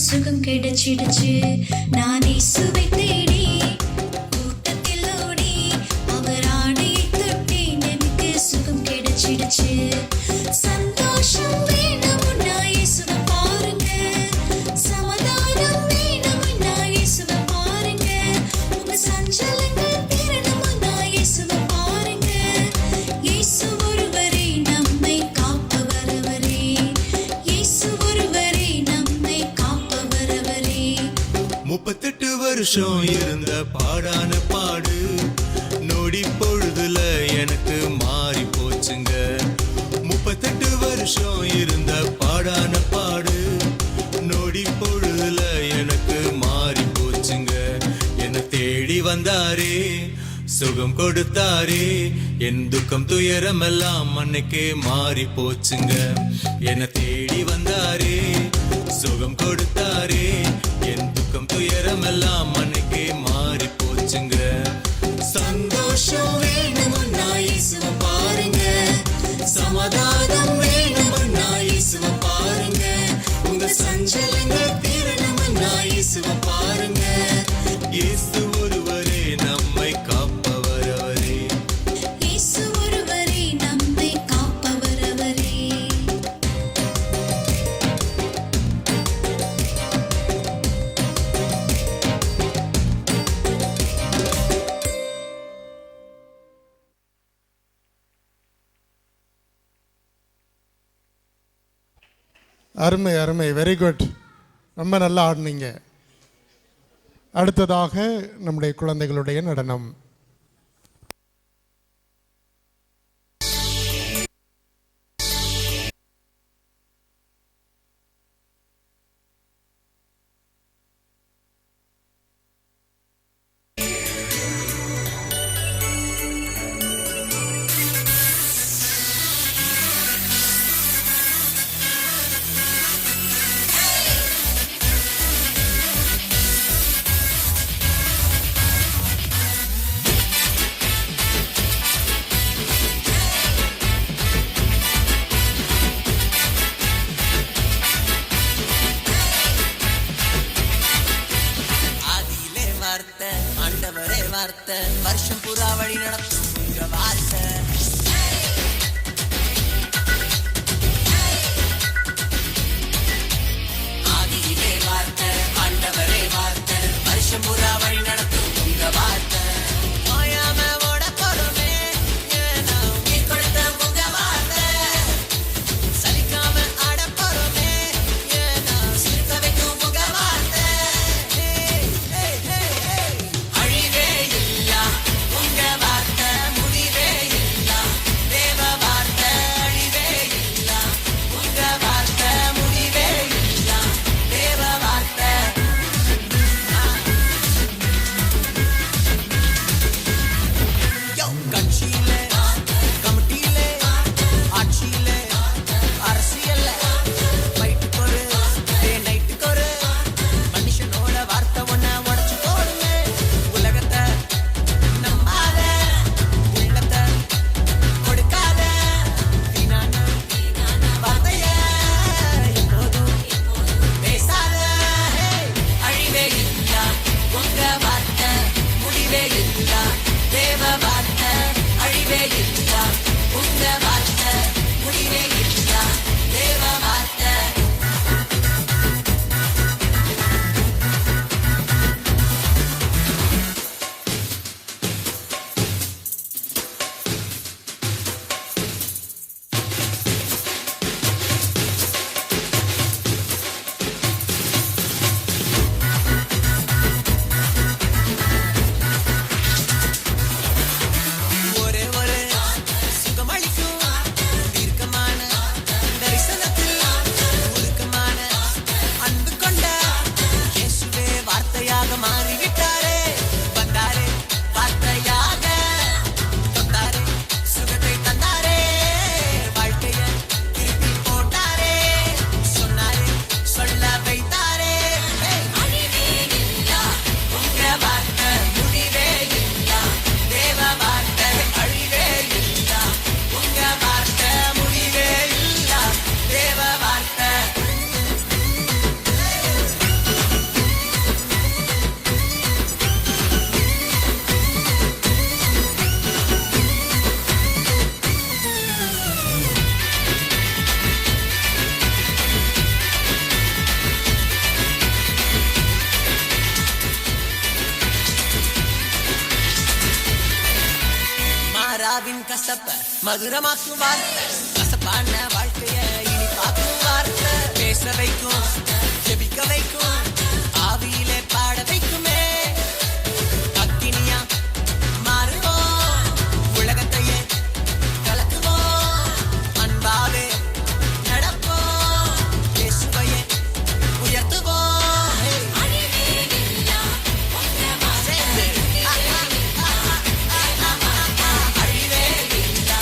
சுகம் கிடைச்சிடுச்சு. நான் இயேசுவை தேடி கூட்டத்தில் ஓடி அவர் ஆடையை தொட்டேன், எனக்கு சுகம் கிடைச்சிடுச்சு. சந்தோஷம் வேணும்னா இயேசுவை பாருங்க, சமாதானம் வேணும்னா இயேசுவை பாருங்க, உங்க சஞ்சலங்கள் தீரணும்னா இயேசுவை பாருங்க. இயேசு ஒருவரே நம்மை காப்பவர் அவரே, இயேசு ஒருவரே நம்மை காப்பவர் அவரே. 38 வருஷம் இருந்த பாடான பாடு நொடி பொழுதுல எனக்கு மாறி போச்சுங்க. 38 வருஷம் இருந்த பாடான பாடு நொடி பொழுதுல எனக்கு மாறி போச்சுங்க. என்னை தேடி வந்தாரே, சுகம் கொடுத்தாரே, என் துக்கம் துயரம் எல்லாம் அன்னைக்கே மாறி போச்சுங்க. என்னை தேடி வந்தாரே, சுகம் கொடுத்தாரே, என் துக்கம் துயரம் எல்லாம் அன்னைக்கே மாறி போச்சுங்க. சந்தோஷம் வேணும்னா இயேசுவை பாருங்க, சமாதானம் வேணும்னா இயேசுவை பாருங்க, உங்க சஞ்சலங்கள் தீரணும்னா இயேசுவை பாருங்க. இயேசு ஒருவரே நம்மை காப்பவர் அவரே, இயேசு ஒருவரே நம்மை காப்பவர் அவரே. அருமை அருமை, வெரி குட், ரொம்ப நல்லா ஆடினீங்க. அடுத்ததாக நம்முடைய குழந்தைகளுடைய நடனம். வருஷம் புறா வழி நடத்தும் உங்க வார்த்தை, ஆதியிலே வார்த்தை, ஆண்டவரே வார்த்தை, வருஷம் புறா வழி நடத்தும் உங்க வார்த்தை. ஓயாம ஓட போறோமே, ஏன்னா நீ கொடுத்த உங்க வார்த்தை, சலிக்காம ஆட போறோமே, ஏன்னா சிரிக்க வைக்கும் உங்க வார்த்தை. அழிவே இல்லா உங்க வார்த்தை, முடிவே இல்லா தேவ வார்த்தை, அழிவே இல்லா உங்க வார்த்தை, முடிவே இல்லா தேவ வார்த்தை. கட்சியில கமிட்டியில ஆட்சியில அரசியல்ல ஃபைட்டுக்கு ஒரு டே நைட்டுக்கு ஒரு மனுஷனோட வார்த்தை ஒன்ன உடச்சு போடுங்க. உலகத்தை நம்பாத, உள்ளத்தை கொடுக்காத, வீணான வார்த்தைய எப்போதும் பேசாத. அழிவே இல்லா உங்க வார்த்தை, முடிவே இல்லா தேவ வார்த்தை, வாழ்வின் கசப்ப மதுரமாக்கும் வார்த்தை, கசப்பான வாழ்க்கைய இனிப்பாக்கும் வார்த்தை, பேச வைக்கும் ஜெபிக்க வைக்கும் ஆவியிலே பாட வைக்குமே, அக்கினியா மாறுவோம் உலகத்தையே கலக்குவோம், அன்பாவே நடப்போம் இயேசுவையே உயர்த்துவோம். சேர்ந்து அழிவே இல்லா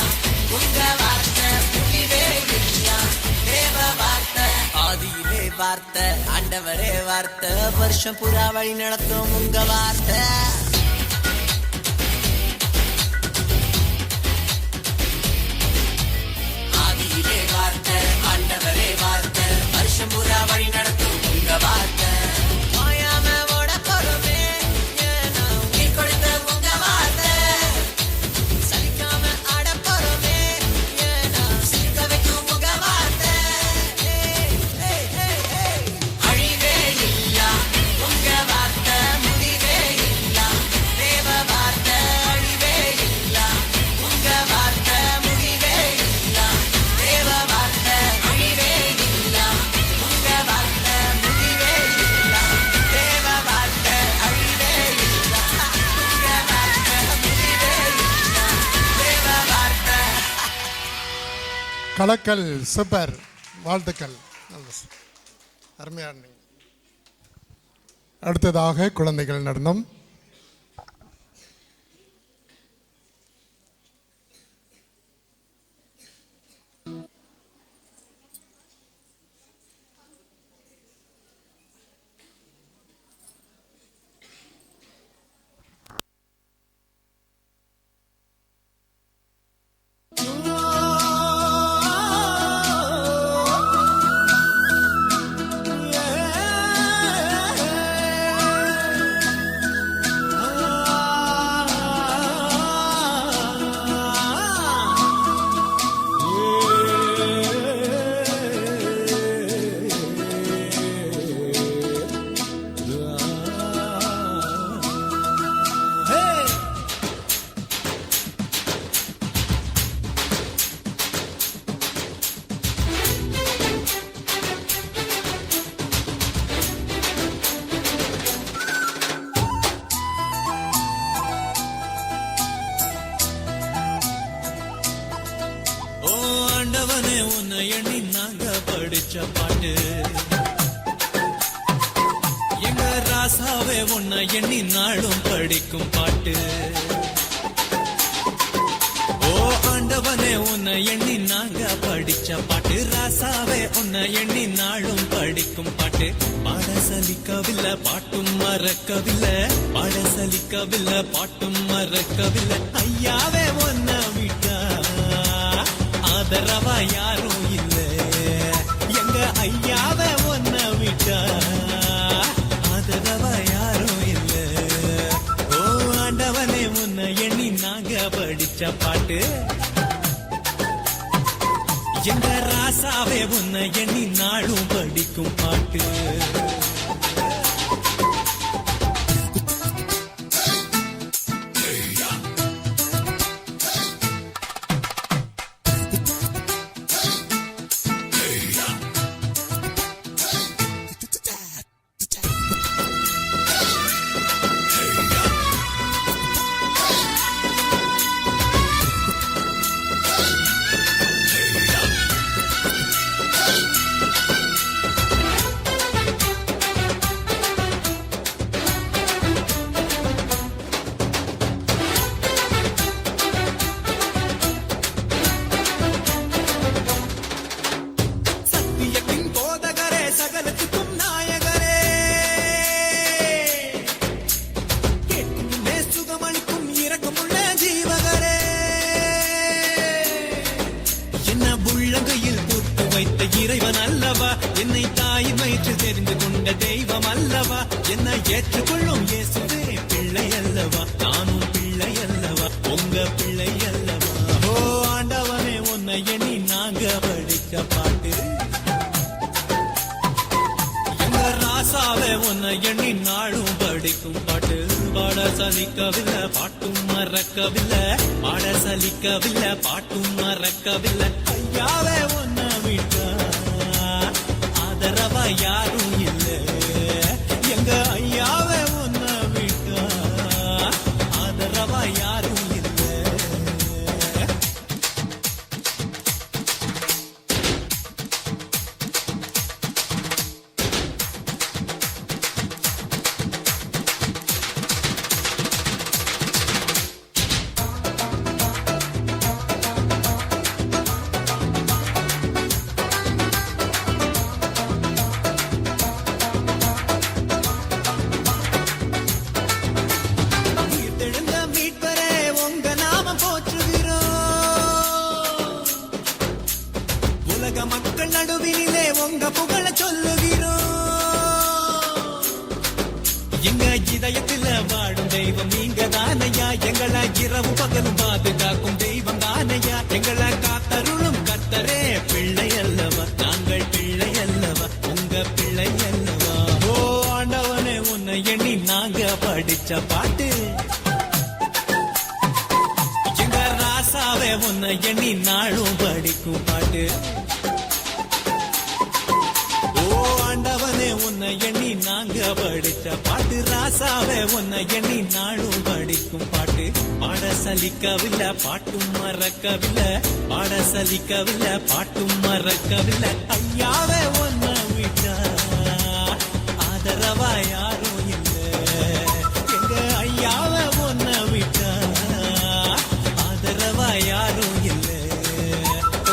உங்க வார்த்தை, முடிவே இல்லா தேவ வார்த்தை, ஆதியிலே வார்த்தை, ஆண்டவரே வார்த்தை, வருஷம் புறா வழி நடத்தும் உங்க வார்த்தை. ஆதியிலே வார்த்தை, ஆண்டவரே வார்த்தை, வருஷம் புறா வழி நடத்தும் உங்க வார்த்தை, மாயாம ஓட போறோமே ஏன்னா உயிர் கொடுத்த உங்க வார்த்தை, சலிக்காம ஆட போறோமே ஏன்னா சிரிக்க வைக்கும் உங்க வார்த்தை, அழிவே இல்லா உங்க வார்த்தை, முடிவே இல்லா தேவ வார்த்தை, அழிவே இல்லா உங்க வார்த்தை, முடிவே இல்லா தேவ வார்த்தை, அழிவே இல்லா உங்க வார்த்தை, முடிவே இல்லா தேவ வார்த்தை, அழிவே இல்லா உங்க வார்த்தை, முடிவே இல்லா தேவ வார்த்தை. கலக்கல் சூப்பர், வாழ்த்துக்கள். நல்ல அருமையாக ஆடினீங்க. அடுத்ததாக குழந்தைகள் நடனம். ஓ ஆண்டவனே உன்னை எண்ணி நாங்க படிச்ச பாட்டு, எங்க ராசாவே உன்னை எண்ணி நாளும் படிக்கும் பாட்டு. ஓ ஆண்டவனே உன்னை எண்ணி நாங்க படிச்ச பாட்டு, ராசாவே உன்னை எண்ணி நாளும் படிக்கும் பாட்டு. பாட சலிக்கவில்லை பாட்டும் மறக்கவில்லை, பாட சலிக்கவில்லை பாட்டும் மறக்கவில்லை, ஐயாவே உன்னை விட்டா ஆதரவா யாரும் இல்ல, எங்க ஐயாவை ஒன்ன விட்டா ஆதரவா யாரும் இல்ல. ஓ ஆண்டவனே உன்னை எண்ணி நாங்க படிச்ச பாட்டு, எங்க ராசாவே உன்னை எண்ணி நாளும் படிக்கும் பாட்டு. சத்தியத்தின் போதகரே, சகலத்துக்கும் நாயகரே, கேட்கும் சுகமளிக்கும் இரக்கமுள்ள ஜீவகரே, என்ன உள்ளங்கையில் போட்டு வைத்த இறைவன் அல்லவா, என்னை தாயின் வயிற்றில் தெரிந்து கொண்ட தெய்வம் அல்லவா, என்னை ஏற்றுக்கொள்ளும் இயேசுவே பிள்ளை அல்லவா, நானும் பிள்ளை அல்லவா, உங்க பிள்ளை அல்லவா. ஓ ஆண்டவனே உன்னை எண்ணி நாங்க படிக்க பாட்டு, எங்க ராசாவே உன்னை எண்ணி நாளும் படிக்கும் பாட்டு. பாடு பாட சலிக்கவில்லை பாட்டும் மறக்கவில்லை, பாட சலிக்கவில்லை பாட்டும் மறக்கவில்லை. ஐயாவே ஒன்ன விட்டா ஆதரவா யாரும் இல்லை, எங்க ஐயாவே ஒன்ன விட்டா ஆதரவா யாரும் இல்லை. உயிர்த்தெழுந்த மீட்பரே உங்க நாமம் போற்றுகிறோம், உலக மக்கள் நடுவினிலே உங்க புகழ சொல்லுகிறோம். எங்க இதயத்தில் வாடும் தெய்வம் நீங்க தானையா, எங்களை இரவு பகலும் பாதுகாக்கும் தெய்வம் தானையா, எங்களை காத்தருளும் கர்த்தரே பிள்ளை அல்லவா, நாங்கள் பிள்ளை அல்லவா, உங்க பிள்ளை அல்லவா. ஓ ஆண்டவனே உன்னை எண்ணி நாங்க படிச்ச பாட்டு, எங்க ராசாவே உன்னை எண்ணி நாளும் படிக்கும் பாட்டு. ஓ ஆண்டவனே உன்னை எண்ணி நாங்க படிச்ச பாட்டு, ராசாவே உன்னை எண்ணி நாளும் படிக்கும் பாட்டு. பாட சலிக்கவில்லை பாட்டும் மறக்கவில்லை, பாட சலிக்கவில்லை பாட்டும் மறக்கவில்லை. ஐயாவே ஒன்ன விட்டா ஆதரவா யாரும் இல்லை, எங்க ஐயாவே ஒன்ன விட்டா ஆதரவா யாரும் இல்லை.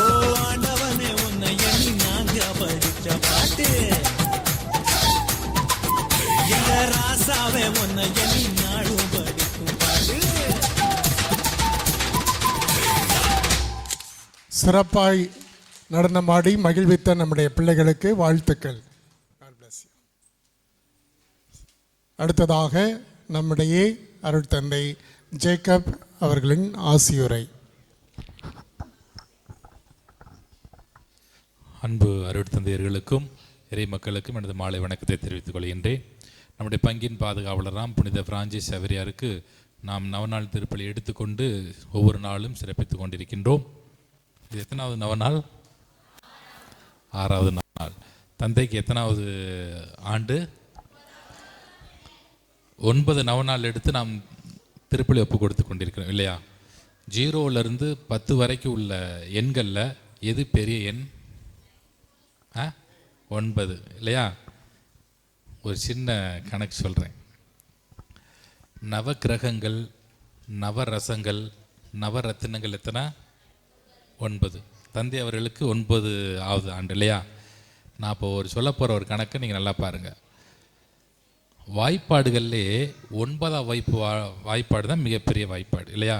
ஓ ஆண்டவனே உன்னை எண்ணி நாங்க படிச்ச பாட்டு, எங்க ராசாவே உன்னை எண்ணி நாளும் படிக்கும் பாட்டு. சிறப்பாய் நடனமாடி மகிழ்வித்த நம்முடைய பிள்ளைகளுக்கு வாழ்த்துக்கள். God bless you. அடுத்ததாக நம்முடைய அருட்தந்தை ஜேக்கப் அவர்களின் ஆசியுரை. அன்பு அருட்தந்தையர்களுக்கும் இறை மக்களுக்கும் எனது மாலை வணக்கத்தை தெரிவித்துக் கொள்கின்றேன். நம்முடைய பங்கின் பாதுகாவலராம் புனித பிரான்சிஸ் சவேரியாருக்கு நாம் நவநாள் திருப்பலி எடுத்துக்கொண்டு ஒவ்வொரு நாளும் சிறப்பித்துக் கொண்டிருக்கின்றோம். இது எத்தனாவது நவநாள்? 6வது நாள். தந்தைக்கு எத்தனாவது ஆண்டு? 9 நவநாள் எடுத்து நாம் திருப்பலி ஒப்பு கொடுத்து கொண்டிருக்கிறோம் இல்லையா? 0லிருந்து 10 வரைக்கும் உள்ள எண்களில் எது பெரிய எண்? 9 இல்லையா? ஒரு சின்ன கணக்கு சொல்கிறேன். நவக்கிரகங்கள், நவரசங்கள், நவரத்தினங்கள் எத்தனை? 9. தந்தை அவர்களுக்கு 9வது ஆண்டு இல்லையா? நான் இப்போ சொல்ல போகிற ஒரு கணக்கு நீங்கள் நல்லா பாருங்கள். வாய்ப்பாடுகள்லே 9ஆம் வாய்ப்பாடு தான் மிகப்பெரிய வாய்ப்பாடு இல்லையா?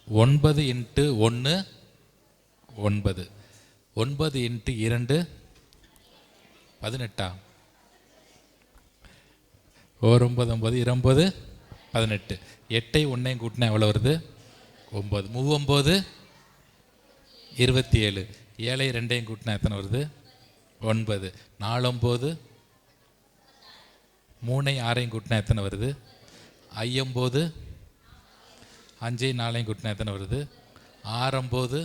9 × 1 9, 9 × 2 18. 9 9 29 18. 8ஐ 1ஐயும் கூட்டினா எவ்வளோ வருது? 9. 9 27. 7ஐ 2ஐயும் கூட்டினா எத்தனை வருது? 9. 4 9. 3ஐ 6ஐயும் கூட்டினா எத்தனை வருது? 5 5ஐ 4ஐயும் கூட்டினா எத்தனை வருது? 6 9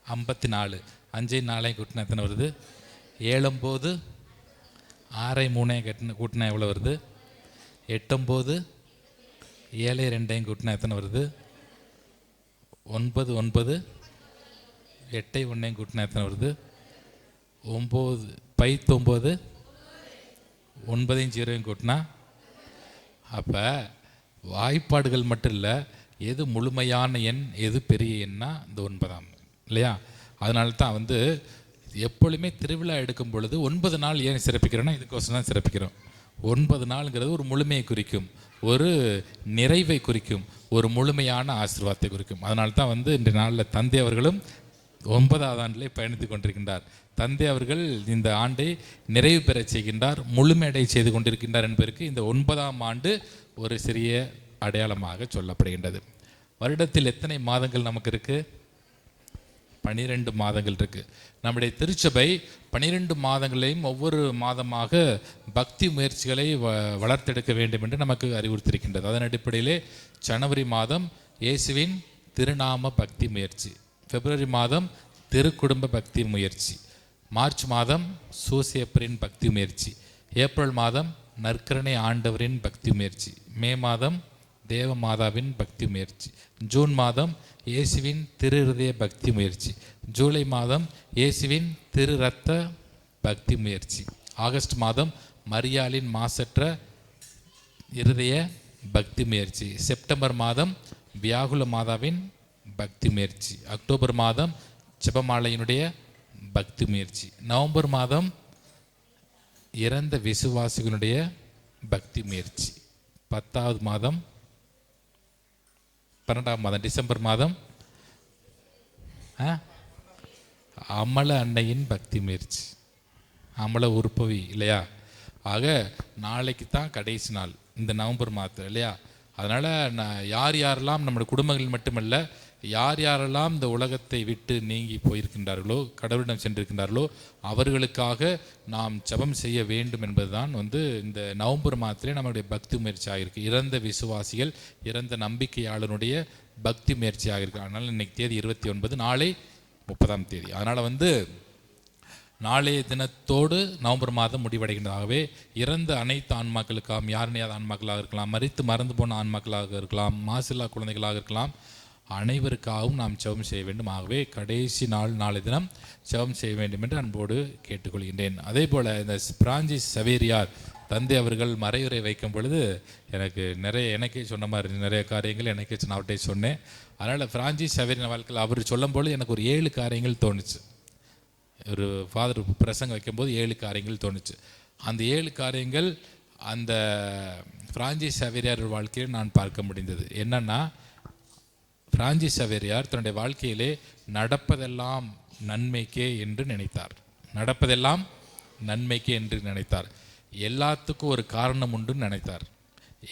54. 5ஐ 4ஐயும் கூட்டினா எத்தனை வருது? 7 9. 6ஐ 3ஐயும் கூட்டினா எவ்வளோ வருது? 8 9. 7ஐ 2ஐயும் கூட்டினா எத்தனை வருது? 9 9. 8ஐ 1ஐயும் கூட்டினா எத்தனை வருது? 9 9. 9ஐயும் 0ஐயும் கூட்டினா. அப்போ வாய்ப்பாடுகள் மட்டும் இல்லை, எது முழுமையான எண், எது பெரிய எண்ணா? இந்த 9ஆம் இல்லையா? அதனால தான் எப்பொழுதுமே திருவிழா எடுக்கும் பொழுது 9 நாள் ஏன் சிறப்பிக்கிறோன்னா இதுக்கோசம் தான் சிறப்பிக்கிறோம். 9 நாளுங்கிறது ஒரு முழுமையை குறிக்கும், ஒரு நிறைவை குறிக்கும், ஒரு முழுமையான ஆசீர்வாதத்தை குறிக்கும். அதனால தான் இன்றைய நாளில் தந்தை அவர்களும் 9வது ஆண்டிலே பயணித்து கொண்டிருக்கின்றார். தந்தை அவர்கள் இந்த ஆண்டை நிறைவு பெற செய்கின்றார், முழுமையடை செய்து கொண்டிருக்கின்றார் என்பதற்கு இந்த 9ஆம் ஆண்டு ஒரு சிறிய அடையாளமாக சொல்லப்படுகின்றது. வருடத்தில் எத்தனை மாதங்கள் நமக்கு இருக்குது? 12 மாதங்கள் இருக்குது. நம்முடைய திருச்சபை 12 மாதங்களையும் ஒவ்வொரு மாதமாக பக்தி முயற்சிகளை வளர்த்தெடுக்க வேண்டும் என்று நமக்கு அறிவுறுத்தியிருக்கின்றது. அதன் அடிப்படையிலே ஜனவரி மாதம் இயேசுவின் திருநாம பக்தி முயற்சி, பிப்ரவரி மாதம் திருக்குடும்ப பக்தி முயற்சி, மார்ச் மாதம் சூசேப்பரின் பக்தி முயற்சி, ஏப்ரல் மாதம் நற்கருணை ஆண்டவரின் பக்தி முயற்சி, மே மாதம் தேவ மாதாவின் பக்தி முயற்சி, ஜூன் மாதம் இயேசுவின் திரு இருதய பக்தி முயற்சி, ஜூலை மாதம் இயேசுவின் திரு ரத்த பக்தி முயற்சி, ஆகஸ்ட் மாதம் மரியாளின் மாசற்ற இருதய பக்தி முயற்சி, செப்டம்பர் மாதம் வியாகுல மாதாவின் பக்தி முயற்சி, அக்டோபர் மாதம் ஜெபமாலையினுடைய பக்தி முயற்சி, நவம்பர் மாதம் இறந்த விசுவாசிகளுடைய பக்தி முயற்சி, 10வது மாதம் 12ஆம் மாதம் டிசம்பர் மாதம் அமல அன்னையின் பக்தி முயற்சி, அமல உற்பவி இல்லையா. ஆக நாளைக்கு தான் கடைசி நாள் இந்த நவம்பர் மாதத்தில் இல்லையா. அதனால் யார் யாரெல்லாம் நம்முடைய குடும்பங்கள் மட்டுமல்ல, யார் யாரெல்லாம் இந்த உலகத்தை விட்டு நீங்கி போயிருக்கின்றார்களோ, கடவுளிடம் சென்றிருக்கின்றார்களோ, அவர்களுக்காக நாம் ஜெபம் செய்ய வேண்டும் என்பதுதான் இந்த நவம்பர் மாதத்திலே நம்முடைய பக்தி முயற்சியாக இருக்குது. இறந்த விசுவாசிகள், இறந்த நம்பிக்கையாளனுடைய பக்தி முயற்சியாக இருக்குது. அதனால் இன்னைக்கு தேதி 29, நாளை 30ஆம் தேதி. அதனால் நாளைய தினத்தோடு நவம்பர் மாதம் முடிவடைகின்றதாகவே இறந்த அனைத்து ஆன்மாக்களுக்காகவும், யாருனையாத ஆன்மாக்களாக இருக்கலாம், மரித்து மறந்து போன ஆன்மாக்களாக இருக்கலாம், மாசில்லா குழந்தைகளாக இருக்கலாம், அனைவருக்காகவும் நாம் ஜெபம் செய்ய வேண்டும். ஆகவே கடைசி நாளை தினம் ஜெபம் செய்ய வேண்டும் என்று அன்போடு கேட்டுக்கொள்கின்றேன். அதே போல் இந்த பிரான்சிஸ் சவேரியார் தந்தை அவர்கள் மறையுரை வைக்கும் பொழுது எனக்கே சொன்ன மாதிரி நிறைய காரியங்கள் எனக்கே அவர்கிட்ட சொன்னேன். அதனால் பிரான்சிஸ் சவேரியார் வாழ்க்கையில் அவர் சொல்லும்போது எனக்கு ஒரு 7 காரியங்கள் தோணுச்சு. ஒரு ஃபாதர் பிரசங்க வைக்கும்போது 7 காரியங்கள் தோணுச்சு. அந்த 7 காரியங்கள் அந்த பிரான்சிஸ் சவேரியார் வாழ்க்கையில் நான் பார்க்க முடிந்தது. என்னன்னா, பிரான்சிஸ் சவேரியார் தன்னுடைய வாழ்க்கையிலே நடப்பதெல்லாம் நன்மைக்கே என்று நினைத்தார். நடப்பதெல்லாம் நன்மைக்கே என்று நினைத்தார். எல்லாத்துக்கும் ஒரு காரணம் உண்டு நினைத்தார்.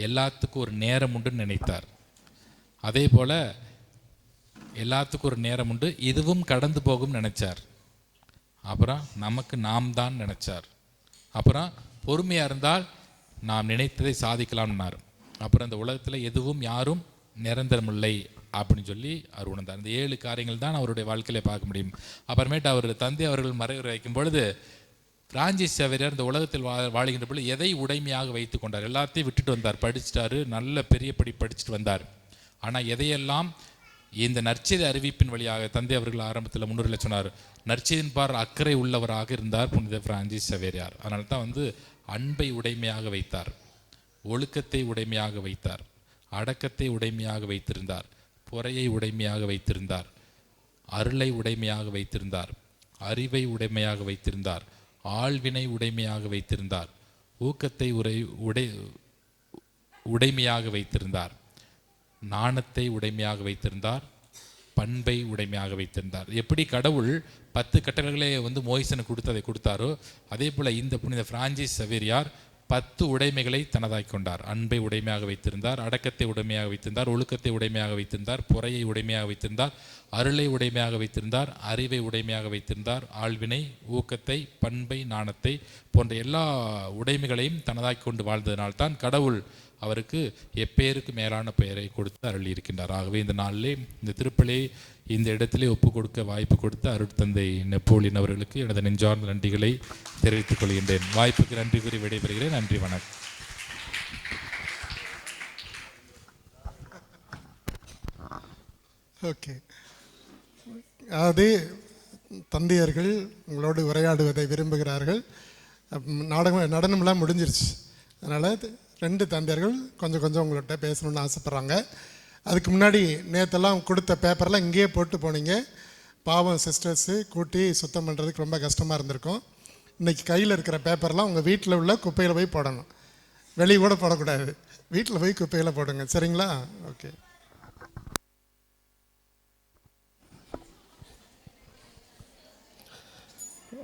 எல்லாத்துக்கும் ஒரு நேரம் உண்டு நினைத்தார். அதே போல் எல்லாத்துக்கும் ஒரு நேரம் உண்டு, இதுவும் கடந்து போகும் நினைச்சார். அப்புறம் நமக்கு நாம் தான் நினைச்சார். அப்புறம் பொறுமையாக இருந்தால் நாம் நினைத்ததை சாதிக்கலாம்னார். அப்புறம் இந்த உலகத்தில் எதுவும் யாரும் நிரந்தரமில்லை அப்படின்னு சொல்லி அவர் உணர்ந்தார். இந்த 7 காரியங்கள் தான் அவருடைய வாழ்க்கையில பார்க்க முடியும். அப்புறமேட்டு அவர் தந்தை அவர்கள் மறைவுரை வைக்கும் பொழுது பிரான்சிஸ் சவேரியார் இந்த உலகத்தில் வாழுகின்ற பொழுது எதை உடைமையாக வைத்து கொண்டார்? எல்லாத்தையும் விட்டுட்டு வந்தார். படிச்சுட்டாரு, நல்ல பெரிய படிச்சுட்டு வந்தார். ஆனால் எதையெல்லாம் இந்த நற்செய்தி அறிவிப்பின் வழியாக தந்தை அவர்கள் ஆரம்பத்தில் முன்னுரையில் சொன்னார், நற்செய்தியின் பார் அக்கறை உள்ளவராக இருந்தார் புனித பிரான்சிஸ் சவேரியார். அதனால தான் அன்பை உடைமையாக வைத்தார், ஒழுக்கத்தை உடைமையாக வைத்தார், அடக்கத்தை உடைமையாக வைத்திருந்தார், பொறையை உடைமையாக வைத்திருந்தார், அருளை உடைமையாக வைத்திருந்தார், அறிவை உடைமையாக வைத்திருந்தார், ஆழ்வினை உடைமையாக வைத்திருந்தார், ஊக்கத்தை உடைமையாக வைத்திருந்தார், நாணத்தை உடைமையாக வைத்திருந்தார், பண்பை உடைமையாக வைத்திருந்தார். எப்படி கடவுள் 10 கட்டளைகளை மோயிசனுக்கு கொடுத்து கொடுத்தாரோ, அதே போல் இந்த புனித பிரான்சிஸ் சவேரியார் 10 உடைமைகளை தனதாய் கொண்டார். அன்பை உடைமையாக வைத்திருந்தார், அடக்கத்தை உடைமையாக வைத்திருந்தார், ஒழுக்கத்தை உடைமையாக வைத்திருந்தார், பொறையை உடைமையாக வைத்திருந்தார், அருளை உடைமையாக வைத்திருந்தார், அறிவை உடைமையாக வைத்திருந்தார், ஆழ்வினை, ஊக்கத்தை, பண்பை, நாணத்தை போன்ற எல்லா உடைமைகளையும் தனதாய் கொண்டு வாழ்ந்ததினால்தான் கடவுள் அவருக்கு எப்பேருக்கு மேலான பெயரை கொடுத்து அருளி இருக்கின்றார். ஆகவே இந்த நாளிலே இந்த திருப்பலியை இந்த இடத்திலே ஒப்பு கொடுக்க வாய்ப்பு கொடுத்த அருட்தந்தை நெப்போலியன் அவர்களுக்கு எனது நெஞ்சார்ந்த நன்றிகளை தெரிவித்துக் கொள்கின்றேன். வாய்ப்புக்கு நன்றி கூறி விடைபெறுகிறேன். நன்றி, வணக்கம். ஓகே, அதாவது தந்தையர்கள் உங்களோடு உரையாடுவதை விரும்புகிறார்கள். நடனம்லாம் முடிஞ்சிருச்சு. அதனால் 2 தந்தையர்கள் கொஞ்சம் உங்கள்கிட்ட பேசணுன்னு ஆசைப்பட்றாங்க. அதுக்கு முன்னாடி நேற்றெல்லாம் கொடுத்த பேப்பர்லாம் இங்கேயே போட்டு போனீங்க. பாவம் சிஸ்டர்ஸு கூட்டி சுத்தம் பண்ணுறதுக்கு ரொம்ப கஷ்டமாக இருந்திருக்கும். இன்றைக்கி கையில் இருக்கிற பேப்பர்லாம் உங்கள் வீட்டில் உள்ள குப்பையில் போய் போடணும். வெளியே கூட போடக்கூடாது, வீட்டில் போய் குப்பையில் போடுங்க. சரிங்களா? ஓகே.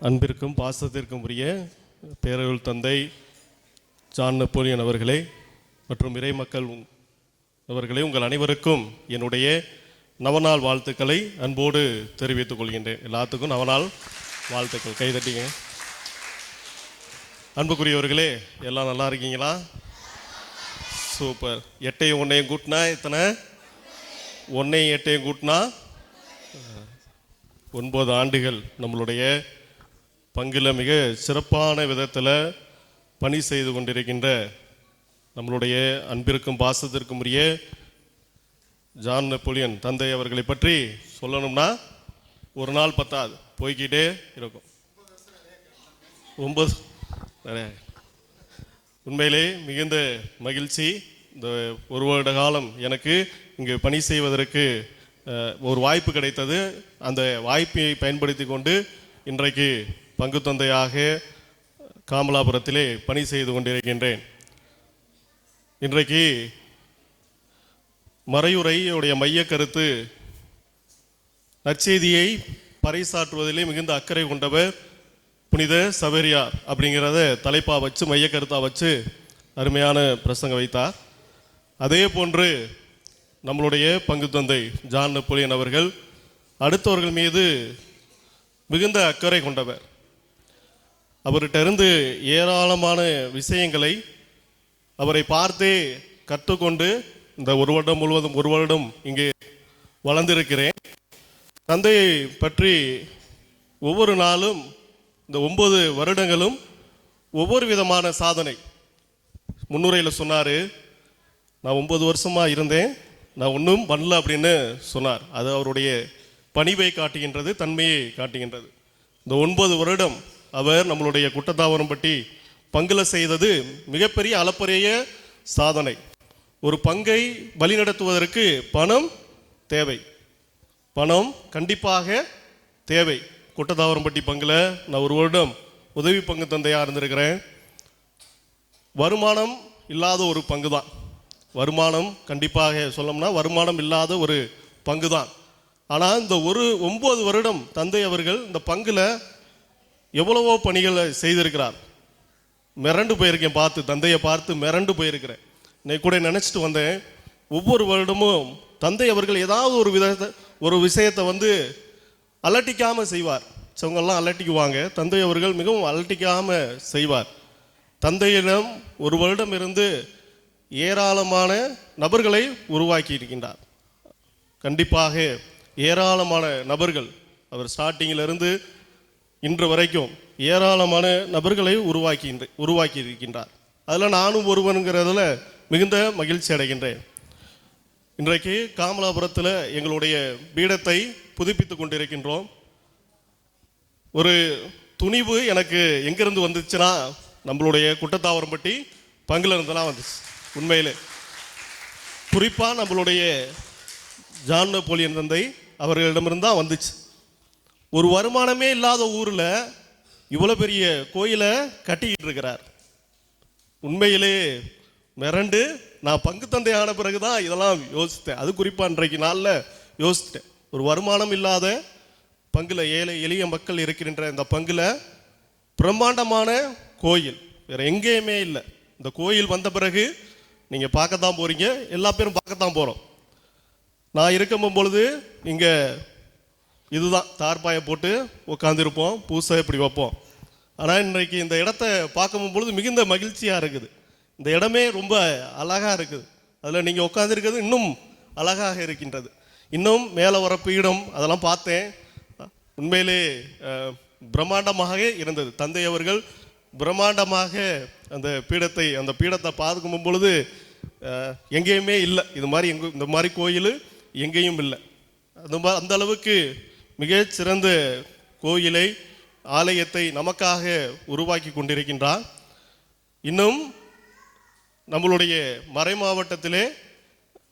அன்பிற்கும் பாசத்திற்கும் உரிய பேரருள் தந்தை ஜான் நெப்போலியன் அவர்களே மற்றும் இறை மக்கள் அவர்களே, உங்கள் அனைவருக்கும் என்னுடைய நவநாள் வாழ்த்துக்களை அன்போடு தெரிவித்துக் கொள்கின்றேன். எல்லாத்துக்கும் நவநாள் வாழ்த்துக்கள். கைதட்டிங்க. அன்புக்குரியவர்களே, எல்லாம் நல்லா இருக்கீங்களா? சூப்பர். 8ஐயும் 1ஐயும் கூட்டினா எத்தனை? 1ஐயும் 8ஐயும் கூட்டினா 9 ஆண்டுகள் நம்மளுடைய பங்கில் மிக சிறப்பான விதத்தில் பணி செய்து கொண்டிருக்கின்ற நம்மளுடைய அன்பிற்கும் பாசத்திற்கும் உரிய ஜான் நெப்போலியன் தந்தை அவர்களை பற்றி சொல்லணும்னா ஒரு நாள் பத்தாது, போய்கிட்டே இருக்கும். 9 உண்மையிலே மிகுந்த மகிழ்ச்சி. இந்த ஒரு வருட காலம் எனக்கு இங்கு பணி செய்வதற்கு ஒரு வாய்ப்பு கிடைத்தது. அந்த வாய்ப்பை பயன்படுத்தி கொண்டு இன்றைக்கு பங்கு தந்தையாக காமலாபுரத்திலே பணி செய்து கொண்டிருக்கின்றேன். இன்றைக்கு மறையுரையுடைய மைய கருத்து நற்செய்தியை பறைசாற்றுவதிலே மிகுந்த அக்கறை கொண்டவர் புனித சவேரியார் அப்படிங்கிறத தலைப்பாக வச்சு மைய கருத்தாக வச்சு அருமையான பிரசங்கம் வைத்தார். அதே போன்று நம்மளுடைய பங்கு தந்தை ஜான் நெப்போலியன் அவர்கள் அடுத்தவர்கள் மீது மிகுந்த அக்கறை கொண்டவர். அவர்கிட்ட இருந்து ஏராளமான விஷயங்களை அவரை பார்த்தே கற்றுக்கொண்டு இந்த ஒரு வருடம் முழுவதும் ஒரு வருடம் இங்கே வளர்ந்திருக்கிறேன். தந்தையை பற்றி ஒவ்வொரு நாளும் இந்த 9 வருடங்களும் ஒவ்வொரு விதமான சாதனை. முன்னுரையில் சொன்னார், நான் 9 வருஷமாக இருந்தேன், நான் ஒன்றும் பண்ணல அப்படின்னு சொன்னார். அது அவருடைய பணிவை காட்டுகின்றது, தன்மையை காட்டுகின்றது. இந்த 9 வருடம் அவர் நம்மளுடைய குட்டத்தாவரம்பட்டி பங்கில் செய்தது மிகப்பெரிய அளப்பரிய சாதனை. ஒரு பங்கை வழிநடத்துவதற்கு பணம் தேவை, பணம் கண்டிப்பாக தேவை. குட்டத்தாவரம்பட்டி பங்கில் நான் ஒரு வருடம் உதவி பங்கு தந்தையாக இருந்திருக்கிறேன். வருமானம் இல்லாத ஒரு பங்கு தான், வருமானம் கண்டிப்பாக சொல்லணும்னா வருமானம் இல்லாத ஒரு பங்கு தான். ஆனால் இந்த 9 வருடம் தந்தை அவர்கள் இந்த பங்கில் எவ்வளவோ பணிகளை செய்திருக்கிறார். மிரண்டு போயிருக்கேன், பார்த்து தந்தையை பார்த்து மிரண்டு போயிருக்கிறேன். இன்னைக்கு கூட நினச்சிட்டு வந்தேன், ஒவ்வொரு வருடமும் தந்தை அவர்கள் ஏதாவது ஒரு விஷயத்தை வந்து அலட்டிக்காமல் செய்வார். சிவங்கள்லாம் அலட்டிக்குவாங்க, தந்தை அவர்கள் மிகவும் அலட்டிக்காமல் செய்வார். தந்தையிடம் ஒரு வருடம் இருந்து ஏராளமான நபர்களை உருவாக்கி இருக்கின்றார். கண்டிப்பாக ஏராளமான நபர்கள், அவர் ஸ்டார்டிங்கிலிருந்து இன்று வரைக்கும் ஏராளமான நபர்களை உருவாக்கி இருக்கின்றார். அதில் நானும் ஒருவனுங்கிறதுல மிகுந்த மகிழ்ச்சி அடைகின்றேன். இன்றைக்கு காமலாபுரத்தில் எங்களுடைய பீடத்தை புதுப்பித்து கொண்டிருக்கின்றோம். ஒரு துணிவு எனக்கு எங்கிருந்து வந்துச்சுன்னா நம்மளுடைய குட்டத்தாவரம்பட்டி பங்கில் இருந்தெல்லாம் வந்துச்சு. உண்மையிலே குறிப்பாக நம்மளுடைய ஜான் நெப்போலியன் தந்தை அவர்களிடமிருந்து தான் வந்துச்சு. ஒரு வருமானமே இல்லாத ஊரில் இவ்வளோ பெரிய கோயிலை கட்டிக்கிட்டு இருக்கிறார். உண்மையிலே மிரண்டு நான் பங்கு தந்தை ஆன பிறகு தான் இதெல்லாம் யோசித்தேன். அது குறிப்பாக இன்றைக்கு நாளில் யோசித்தேன். ஒரு வருமானம் இல்லாத பங்கில் எளிய மக்கள் இருக்கின்ற இந்த பங்கில் பிரம்மாண்டமான கோயில் வேறு எங்கேயுமே இல்லை. இந்த கோயில் வந்த பிறகு நீங்கள் பார்க்கத்தான் போகிறீங்க, எல்லா பேரும் பார்க்கத்தான் போகிறோம். நான் இருக்கும் பொழுது இங்கே இதுதான் தார்பாயை போட்டு உட்காந்துருப்போம், பூசை இப்படி வைப்போம். ஆனால் இன்றைக்கு இந்த இடத்த பார்க்கும் பொழுது மிகுந்த மகிழ்ச்சியாக இருக்குது. இந்த இடமே ரொம்ப அழகாக இருக்குது. அதில் நீங்கள் உட்காந்துருக்கிறது இன்னும் அழகாக இருக்கின்றது. இன்னும் மேலே வர பீடம் அதெல்லாம் பார்த்தேன், உண்மையிலே பிரம்மாண்டமாக இருந்தது. தந்தை அவர்கள் பிரம்மாண்டமாக அந்த பீடத்தை பார்க்கும் பொழுது எங்கேயுமே இல்லை, இந்த மாதிரி கோயில் எங்கேயும் இல்லை. அந்த அளவுக்கு மிகச்சிறந்த கோயிலை ஆலயத்தை நமக்காக உருவாக்கி கொண்டிருக்கின்றார். இன்னும் நம்மளுடைய மறை மாவட்டத்திலே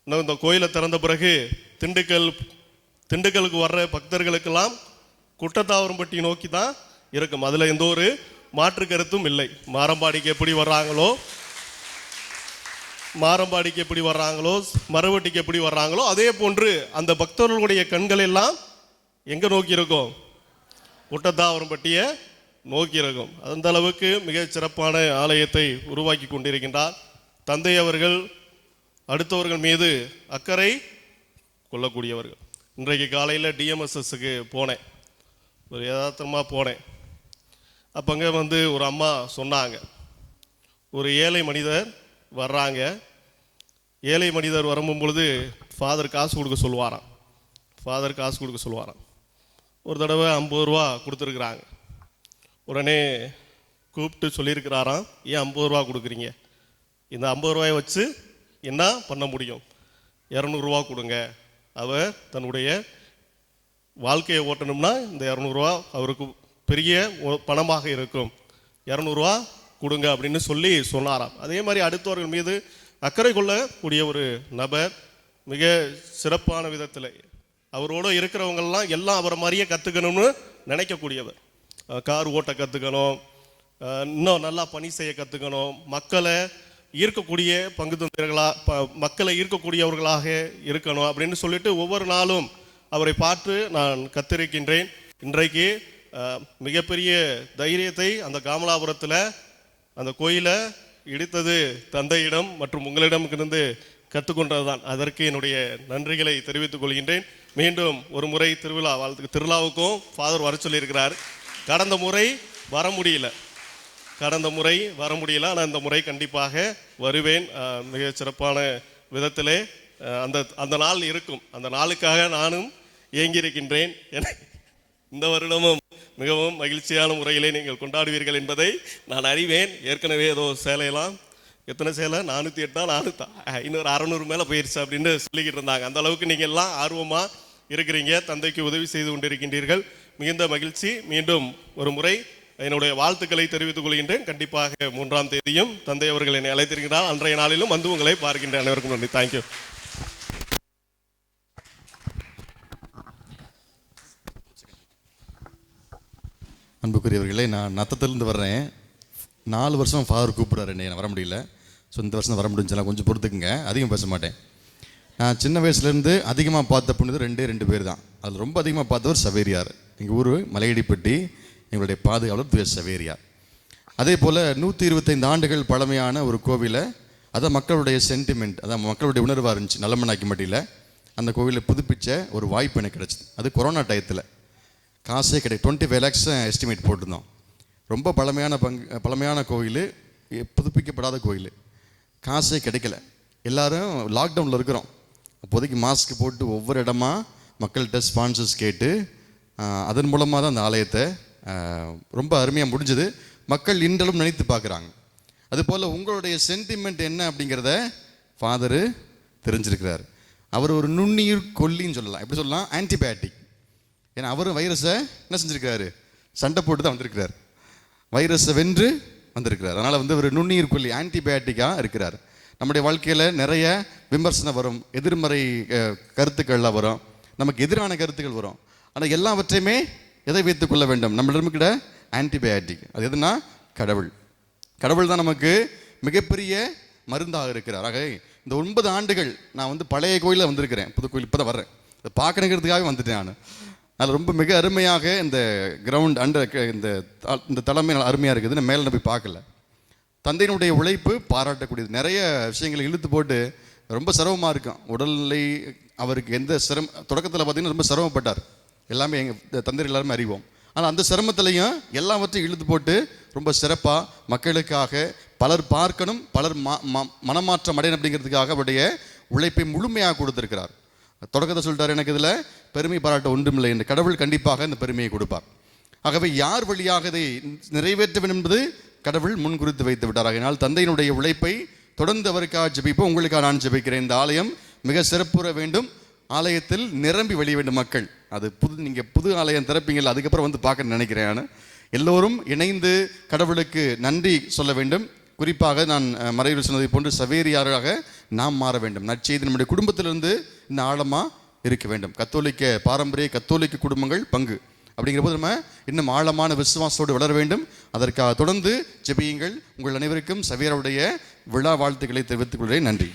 இந்த கோயிலை திறந்த பிறகு திண்டுக்கலுக்கு வர்ற பக்தர்களுக்கெல்லாம் குட்டத்தாவரம்பட்டி நோக்கி தான் இருக்கும். அதில் எந்த ஒரு மாற்று கருத்தும் இல்லை. மாரம்பாடிக்கு எப்படி வர்றாங்களோ மரவட்டிக்கு எப்படி வர்றாங்களோ அதே போன்று அந்த பக்தர்களுடைய கண்கள் எல்லாம் எங்கே நோக்கி இருக்கும்? குட்டத்தாவரம்பட்டியை நோக்கி இருக்கும். அந்த அளவுக்கு மிக சிறப்பான ஆலயத்தை உருவாக்கி கொண்டிருக்கின்றார். தந்தை அவர்கள் அடுத்தவர்கள் மீது அக்கறை கொள்ளக்கூடியவர்கள். இன்றைக்கு காலையில் டிஎம்எஸ்எஸ்க்கு போனேன், ஒரு யதார்த்தமாக போனேன். அப்போங்க வந்து ஒரு அம்மா சொன்னாங்க, ஒரு ஏழை மனிதர் வர்றாங்க, ஏழை மனிதர் வரும்பொழுது ஃபாதர் காசு கொடுக்க சொல்லுவாராம். ஃபாதர் காசு கொடுக்க சொல்லுவாராம். ஒரு தடவை 50 ரூபா கொடுத்துருக்குறாங்க. உடனே கூப்பிட்டு சொல்லியிருக்கிறாராம், ஏன் 50 ரூபா கொடுக்குறீங்க, இந்த 50 ரூபாயை வச்சு என்ன பண்ண முடியும், 200 ரூபா கொடுங்க. அவர் தன்னுடைய வாழ்க்கையை ஓட்டணும்னா இந்த 200 ரூபா அவருக்கு பெரிய பணமாக இருக்கும், 200 ரூபா கொடுங்க அப்படின்னு சொல்லி சொன்னாராம். அதே மாதிரி அடுத்தவர்கள் மீது அக்கறை கொள்ளக்கூடிய ஒரு நபர், மிக சிறப்பான விதத்தில் அவரோடு இருக்கிறவங்கெல்லாம் எல்லாம் அவரை மாதிரியே கற்றுக்கணும்னு நினைக்கக்கூடியவர். கார் ஓட்ட கற்றுக்கணும், இன்னும் நல்லா பணி செய்ய கற்றுக்கணும், மக்களை ஈர்க்கக்கூடிய பங்கு தந்தைகளாக மக்களை ஈர்க்கக்கூடியவர்களாக இருக்கணும் அப்படின்னு சொல்லிட்டு ஒவ்வொரு நாளும் அவரை பார்த்து நான் கற்றிருக்கின்றேன். இன்றைக்கு மிகப்பெரிய தைரியத்தை அந்த காமலாபுரத்தில் அந்த கோயிலை இடித்தது தந்தையிடம் மற்றும் உங்களிடம் இருந்து கற்றுக்கொண்டது தான். அதற்கு என்னுடைய நன்றிகளை தெரிவித்துக் கொள்கின்றேன். மீண்டும் ஒரு முறை திருவிழாவுக்கும் ஃபாதர் வர சொல்லியிருக்கிறார். கடந்த முறை வர முடியல, ஆனால் இந்த முறை கண்டிப்பாக வருவேன். மிக சிறப்பான விதத்திலே அந்த நாள் இருக்கும். அந்த நாளுக்காக நானும் ஏங்கியிருக்கின்றேன். இந்த வருடமும் மிகவும் மகிழ்ச்சியான முறையிலே நீங்கள் கொண்டாடுவீர்கள் என்பதை நான் அறிவேன். ஏற்கனவே ஏதோ சேலையெல்லாம் எத்தனை சேலை 408 இன்னொரு 600 மேலே போயிடுச்சு அப்படின்னு சொல்லிக்கிட்டு இருந்தாங்க. அந்த அளவுக்கு நீங்கள் எல்லாம் ஆர்வமாக இருக்கிறீங்க, தந்தைக்கு உதவி செய்து கொண்டிருக்கின்றீர்கள். மிகுந்த மகிழ்ச்சி. மீண்டும் ஒரு முறை என்னுடைய வாழ்த்துக்களை தெரிவித்துக் கொள்கின்றேன். கண்டிப்பாக 3ஆம் தேதியும் தந்தை அவர்கள் என்னை அழைத்திருக்கிறார். அன்றைய நாளிலும் வந்து உங்களை பார்க்கின்ற அனைவருக்கும் நன்றி. தேங்க்யூ. அன்புக்குரியவர்களே, நான் நத்தத்திலிருந்து வர்றேன். 4 வருஷம் ஃபாதர் கூப்பிட்றாரு, என்னை வர முடியல. ஸோ இந்த வருஷம் வர முடிஞ்சுலாம் கொஞ்சம் பொறுத்துக்குங்க, அதிகம் பேச மாட்டேன். நான் சின்ன வயசுலேருந்து அதிகமாக பார்த்த புனிதர் 2 பேர் தான். அதில் ரொம்ப அதிகமாக பார்த்தவர் சவேரியார். எங்கள் ஊர் மலையடிப்பட்டி, எங்களுடைய பாதுகாவலர் தூய சவேரியார். அதே போல் 125 ஆண்டுகள் பழமையான ஒரு கோவிலை, அதான் மக்களுடைய சென்டிமெண்ட், அதான் மக்களுடைய உணர்வாக இருந்துச்சு நல்லமண்ணாக்கிமட்டியில். அந்த கோவிலை புதுப்பிச்ச ஒரு வாய்ப்பு எனக்கு கிடச்சிது. அது கொரோனா டயத்தில் காசே கிடையாது. 25 lakhs எஸ்டிமேட் போட்டிருந்தோம். ரொம்ப பழமையான கோவில், புதுப்பிக்கப்படாத கோவில், காசே கிடைக்கல. எல்லோரும் லாக்டவுனில் இருக்கிறோம். அப்போதைக்கு மாஸ்க் போட்டு ஒவ்வொரு இடமா மக்கள்கிட்ட ஸ்பான்சர்ஸ் கேட்டு அதன் மூலமாக தான் அந்த ஆலயத்தை ரொம்ப அருமையாக முடிஞ்சது. மக்கள் இன்றளவும் நினைத்து பார்க்குறாங்க. அதுபோல் உங்களுடைய சென்டிமெண்ட் என்ன அப்படிங்கிறத ஃபாதரு தெரிஞ்சிருக்கிறார். அவர் ஒரு நுண்ணுயிர் கொல்லின்னு சொல்லலாம், எப்படி சொல்லலாம், ஆன்டிபயோட்டிக். ஏன்னா அவரும் வைரஸை என்ன செஞ்சுருக்கிறாரு, சண்டை போட்டு தான் வந்திருக்கிறார், வைரஸை வென்று வந்திருக்கிறார். அதனால் வந்து ஒரு நுண்ணுயிர் கொல்லி, ஆன்டிபயோட்டிக்காக இருக்கிறார். நம்முடைய வாழ்க்கையில் நிறைய விமர்சனம் வரும், எதிர்மறை கருத்துக்கள்லாம் வரும், நமக்கு எதிரான கருத்துக்கள் வரும். ஆனால் எல்லாவற்றையுமே எதை வைத்துக் கொள்ள வேண்டும், நம்மளிடம் கிட்ட ஆன்டிபயோட்டிக். அது எதுனா கடவுள். கடவுள் தான் நமக்கு மிகப்பெரிய மருந்தாக இருக்கிறார். ஆக இந்த 9 ஆண்டுகள் நான் வந்து பழைய கோயிலில் வந்திருக்கிறேன், புது கோயில் இப்போ தான் வர்றேன், இதை பார்க்கணுங்கிறதுக்காகவே வந்துட்டேன் நான். அதில் ரொம்ப மிக அருமையாக இந்த கிரவுண்ட் இந்த தலைமை அருமையாக இருக்குது. நான் மேலே போய் பார்க்கல. தந்தையினுடைய உழைப்பு பாராட்டக்கூடியது. நிறைய விஷயங்களை இழுத்து போட்டு ரொம்ப சிரமமாக இருக்கும். உடல்நிலை அவருக்கு எந்த தொடக்கத்தில் பார்த்தீங்கன்னா ரொம்ப சிரமப்பட்டார். எல்லாமே எங்கள் தந்தை எல்லாருமே அறிவோம். ஆனால் அந்த சிரமத்திலையும் எல்லாவற்றையும் இழுத்து போட்டு ரொம்ப சிறப்பாக மக்களுக்காக பலர் பார்க்கணும், பலர் மனமாற்றம் அடையணும் அப்படிங்கிறதுக்காக அவருடைய உழைப்பை முழுமையாக கொடுத்துருக்கிறார். தொடக்கத்தை சொல்லிட்டார், எனக்கு இதில் பெருமை பாராட்ட ஒன்றுமில்லை என்று. கடவுள் கண்டிப்பாக இந்த பெருமையை கொடுப்பார். ஆகவே யார் வழியாக இதை நிறைவேற்ற வேண்டும் என்பது கடவுள் முன்குறித்து வைத்து விட்டார். ஆகையினால் தந்தையினுடைய உழைப்பை தொடர்ந்து அவருக்காக ஜெபிப்போம். உங்களுக்காக நான் ஜெபிக்கிறேன். இந்த ஆலயம் மிக சிறப்புற வேண்டும், ஆலயத்தில் நிரம்பி வெளிய வேண்டும் மக்கள். அது நீங்கள் புது ஆலயம் திறப்பீங்கள், அதுக்கப்புறம் வந்து பார்க்க நினைக்கிறேன். நான் எல்லோரும் இணைந்து கடவுளுக்கு நன்றி சொல்ல வேண்டும். குறிப்பாக நான் மறைவில் சொன்னதை போன்று சவேரியாராக நாம் மாற வேண்டும். நற்செய்தி நம்முடைய குடும்பத்திலிருந்து இந்த ஆழமாக இருக்க வேண்டும். கத்தோலிக்க பாரம்பரிய கத்தோலிக்க குடும்பங்கள் பங்கு அப்படிங்கிற போது நம்ம இன்னும் ஆழமான விசுவாசத்தோடு வளர வேண்டும். அதற்காக தொடர்ந்து ஜெபியுங்கள். உங்கள் அனைவருக்கும் சவேரியாருடைய விழா வாழ்த்துக்களை தெரிவித்துக் கொள்கிறேன். நன்றி.